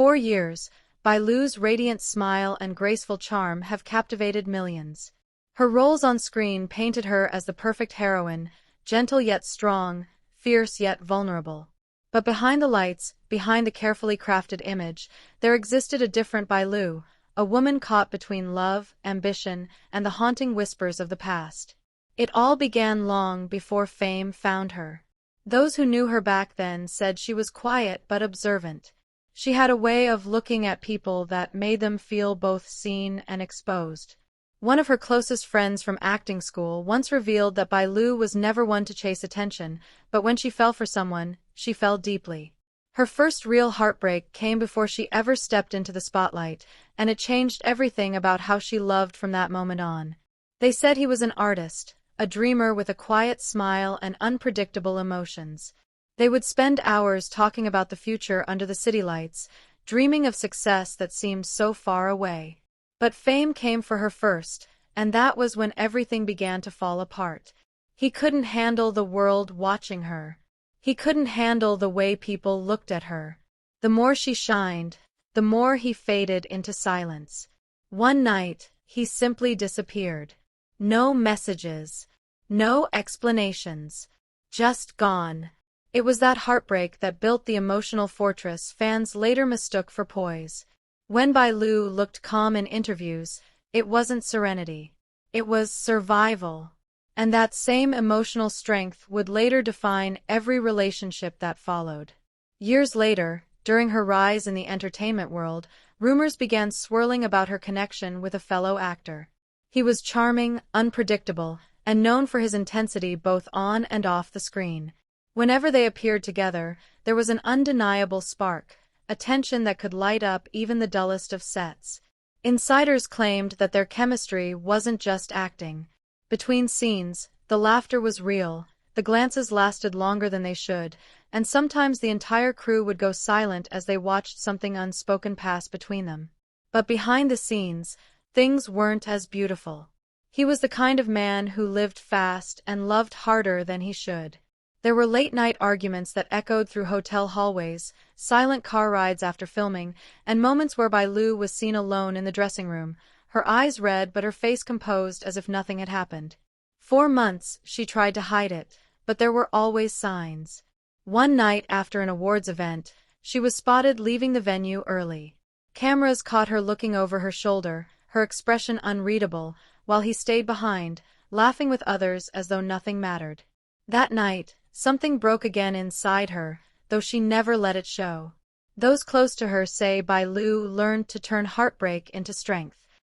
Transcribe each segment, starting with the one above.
4 years, Bai Lu's radiant smile and graceful charm have captivated millions. Her roles on screen painted her as the perfect heroine, gentle yet strong, fierce yet vulnerable. But behind the lights, behind the carefully crafted image, there existed a different Bai Lu, a woman caught between love, ambition, and the haunting whispers of the past. It all began long before fame found her. Those who knew her back then said she was quiet but observant. She had a way of looking at people that made them feel both seen and exposed. One of her closest friends from acting school once revealed that Bai Lu was never one to chase attention, but when she fell for someone, she fell deeply. Her first real heartbreak came before she ever stepped into the spotlight, and it changed everything about how she loved from that moment on. They said he was an artist, a dreamer with a quiet smile and unpredictable emotions. They would spend hours talking about the future under the city lights, dreaming of success that seemed so far away. But fame came for her first, and that was when everything began to fall apart. He couldn't handle the world watching her. He couldn't handle the way people looked at her. The more she shined, the more he faded into silence. One night, he simply disappeared. No messages. No explanations. Just gone. It was that heartbreak that built the emotional fortress fans later mistook for poise. When Bai Lu looked calm in interviews, it wasn't serenity. It was survival. And that same emotional strength would later define every relationship that followed. Years later, during her rise in the entertainment world, rumors began swirling about her connection with a fellow actor. He was charming, unpredictable, and known for his intensity both on and off the screen. Whenever they appeared together, there was an undeniable spark, a tension that could light up even the dullest of sets. Insiders claimed that their chemistry wasn't just acting. Between scenes, the laughter was real, the glances lasted longer than they should, and sometimes the entire crew would go silent as they watched something unspoken pass between them. But behind the scenes, things weren't as beautiful. He was the kind of man who lived fast and loved harder than he should. There were late-night arguments that echoed through hotel hallways, silent car rides after filming, and moments where Bai Lu was seen alone in the dressing room, her eyes red but her face composed as if nothing had happened. For months, she tried to hide it, but there were always signs. One night after an awards event, she was spotted leaving the venue early. Cameras caught her looking over her shoulder, her expression unreadable, while he stayed behind, laughing with others as though nothing mattered. That night, something broke again inside her, though she never let it show. Those close to her say Bai Lu learned to turn heartbreak into strength.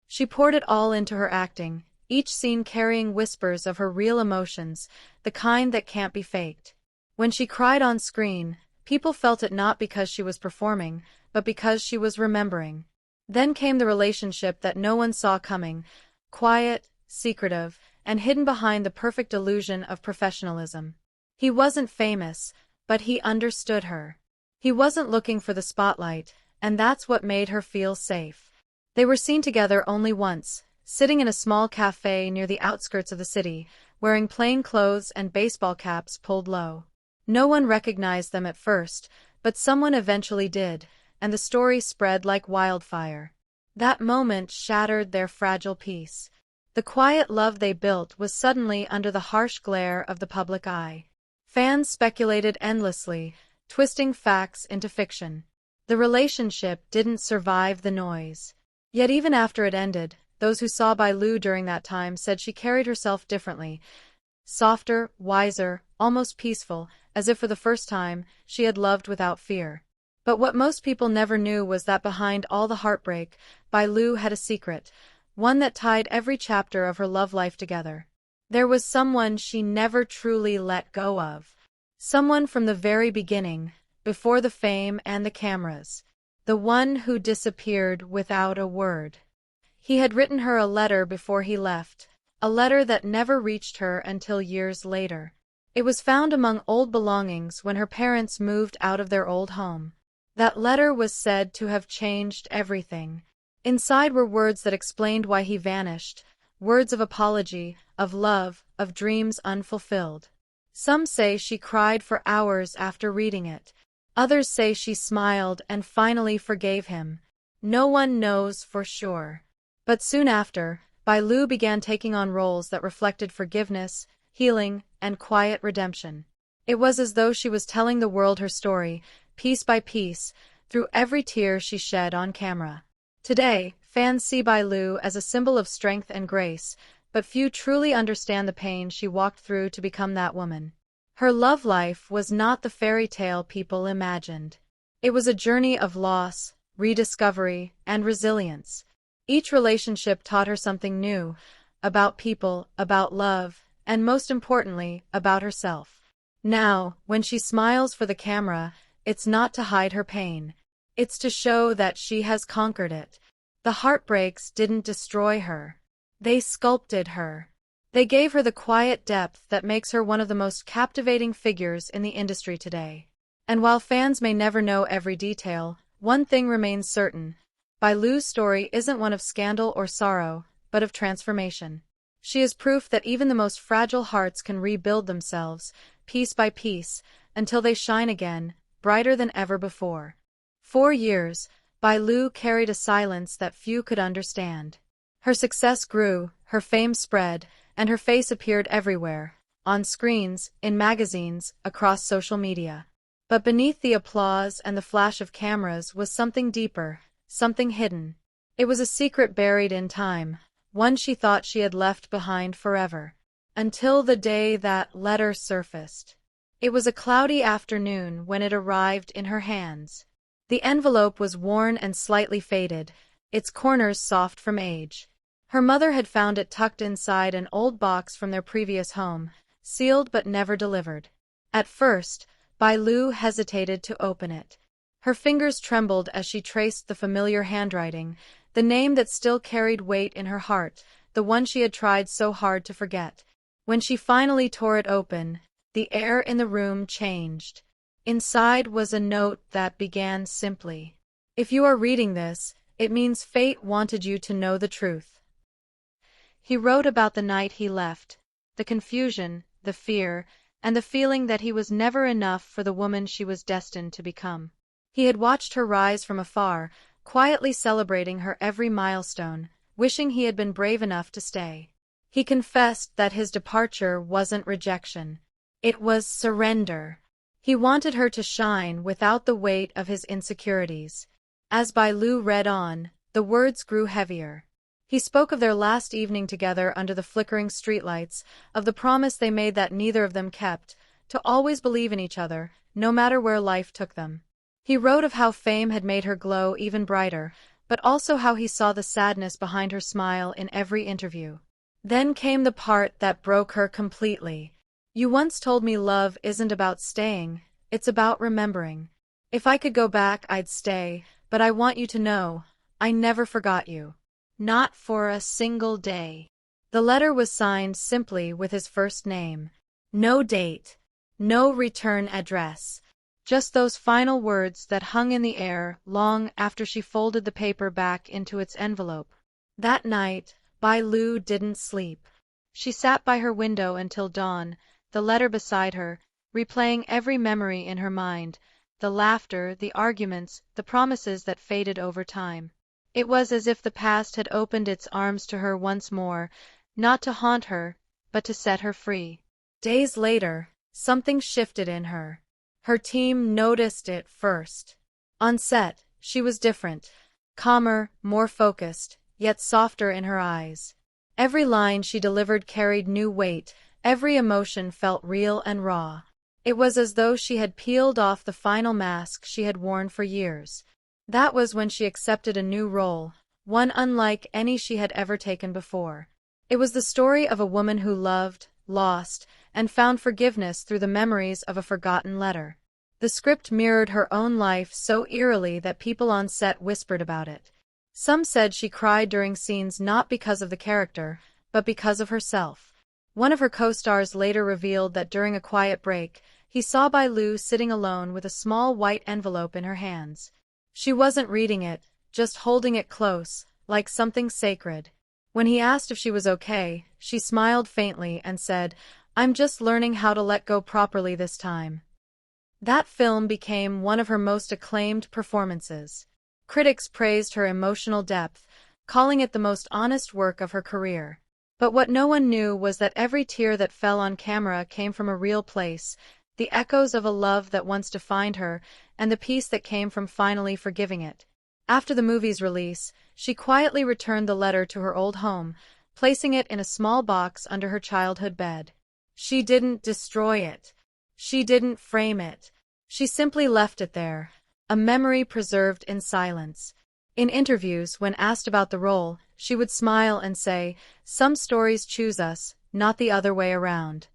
She poured it all into her acting, each scene carrying whispers of her real emotions, the kind that can't be faked. When she cried on screen, people felt it not because she was performing, but because she was remembering. Then came the relationship that no one saw coming, quiet, secretive, and hidden behind the perfect illusion of professionalism. He wasn't famous, but he understood her. He wasn't looking for the spotlight, and that's what made her feel safe. They were seen together only once, sitting in a small cafe near the outskirts of the city, wearing plain clothes and baseball caps pulled low. No one recognized them at first, but someone eventually did, and the story spread like wildfire. That moment shattered their fragile peace. The quiet love they built was suddenly under the harsh glare of the public eye. Fans speculated endlessly, twisting facts into fiction. The relationship didn't survive the noise. Yet even after it ended, those who saw Bai Lu during that time said she carried herself differently. Softer, wiser, almost peaceful, as if for the first time, she had loved without fear. But what most people never knew was that behind all the heartbreak, Bai Lu had a secret, one that tied every chapter of her love life together. There was someone she never truly let go of. Someone from the very beginning, before the fame and the cameras. The one who disappeared without a word. He had written her a letter before he left, a letter that never reached her until years later. It was found among old belongings when her parents moved out of their old home. That letter was said to have changed everything. Inside were words that explained why he vanished, words of apology, of love, of dreams unfulfilled. Some say she cried for hours after reading it. Others say she smiled and finally forgave him. No one knows for sure. But soon after, Bai Lu began taking on roles that reflected forgiveness, healing, and quiet redemption. It was as though she was telling the world her story, piece by piece, through every tear she shed on camera. Today, fans see Bai Lu as a symbol of strength and grace, but few truly understand the pain she walked through to become that woman. Her love life was not the fairy tale people imagined. It was a journey of loss, rediscovery, and resilience. Each relationship taught her something new, about people, about love, and most importantly, about herself. Now, when she smiles for the camera, it's not to hide her pain. It's to show that she has conquered it. The heartbreaks didn't destroy her. They sculpted her. They gave her the quiet depth that makes her one of the most captivating figures in the industry today. And while fans may never know every detail, one thing remains certain. Bai Lu's story isn't one of scandal or sorrow, but of transformation. She is proof that even the most fragile hearts can rebuild themselves, piece by piece, until they shine again, brighter than ever before. 4 years, Bai Lu carried a silence that few could understand. Her success grew, her fame spread, and her face appeared everywhere, on screens, in magazines, across social media. But beneath the applause and the flash of cameras was something deeper, something hidden. It was a secret buried in time, one she thought she had left behind forever. Until the day that letter surfaced. It was a cloudy afternoon when it arrived in her hands. The envelope was worn and slightly faded, its corners soft from age. Her mother had found it tucked inside an old box from their previous home, sealed but never delivered. At first, Bai Lu hesitated to open it. Her fingers trembled as she traced the familiar handwriting, the name that still carried weight in her heart, the one she had tried so hard to forget. When she finally tore it open, the air in the room changed. Inside was a note that began simply. If you are reading this, it means fate wanted you to know the truth. He wrote about the night he left, the confusion, the fear, and the feeling that he was never enough for the woman she was destined to become. He had watched her rise from afar, quietly celebrating her every milestone, wishing he had been brave enough to stay. He confessed that his departure wasn't rejection. It was surrender. He wanted her to shine without the weight of his insecurities. As Bai Lu read on, the words grew heavier. He spoke of their last evening together under the flickering streetlights, of the promise they made that neither of them kept, to always believe in each other, no matter where life took them. He wrote of how fame had made her glow even brighter, but also how he saw the sadness behind her smile in every interview. Then came the part that broke her completely. You once told me love isn't about staying, it's about remembering. If I could go back, I'd stay, but I want you to know, I never forgot you. Not for a single day. The letter was signed simply with his first name. No date. No return address. Just those final words that hung in the air long after she folded the paper back into its envelope. That night, Bai Lu didn't sleep. She sat by her window until dawn, the letter beside her, replaying every memory in her mind, the laughter, the arguments, the promises that faded over time. It was as if the past had opened its arms to her once more, not to haunt her, but to set her free. Days later, something shifted in her. Her team noticed it first. On set, she was different, calmer, more focused, yet softer in her eyes. Every line she delivered carried new weight, every emotion felt real and raw. It was as though she had peeled off the final mask she had worn for years. That was when she accepted a new role, one unlike any she had ever taken before. It was the story of a woman who loved, lost, and found forgiveness through the memories of a forgotten letter. The script mirrored her own life so eerily that people on set whispered about it. Some said she cried during scenes not because of the character, but because of herself. One of her co-stars later revealed that during a quiet break, he saw Bai Lu sitting alone with a small white envelope in her hands. She wasn't reading it, just holding it close, like something sacred. When he asked if she was okay, she smiled faintly and said, "I'm just learning how to let go properly this time." That film became one of her most acclaimed performances. Critics praised her emotional depth, calling it the most honest work of her career. But what no one knew was that every tear that fell on camera came from a real place, the echoes of a love that once defined her, and the peace that came from finally forgiving it. After the movie's release, she quietly returned the letter to her old home, placing it in a small box under her childhood bed. She didn't destroy it. She didn't frame it. She simply left it there, a memory preserved in silence. In interviews, when asked about the role, she would smile and say, "Some stories choose us, not the other way around."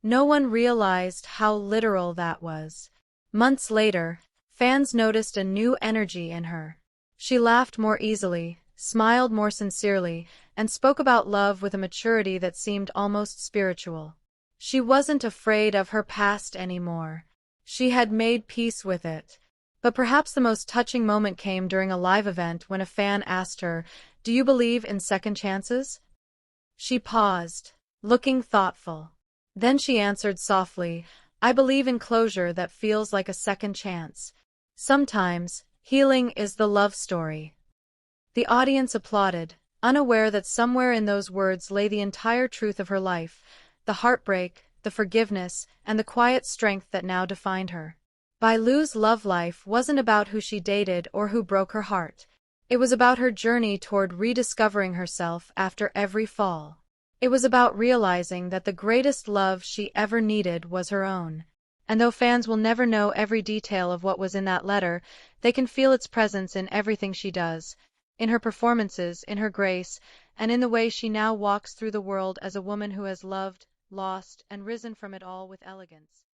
No one realized how literal that was. Months later, fans noticed a new energy in her. She laughed more easily, smiled more sincerely, and spoke about love with a maturity that seemed almost spiritual. She wasn't afraid of her past anymore. She had made peace with it. But perhaps the most touching moment came during a live event when a fan asked her, "Do you believe in second chances?" She paused, looking thoughtful. Then she answered softly, "I believe in closure that feels like a second chance. Sometimes, healing is the love story." The audience applauded, unaware that somewhere in those words lay the entire truth of her life, the heartbreak, the forgiveness, and the quiet strength that now defined her. Bai Lu's love life wasn't about who she dated or who broke her heart. It was about her journey toward rediscovering herself after every fall. It was about realizing that the greatest love she ever needed was her own. And though fans will never know every detail of what was in that letter, they can feel its presence in everything she does, in her performances, in her grace, and in the way she now walks through the world as a woman who has loved, lost, and risen from it all with elegance.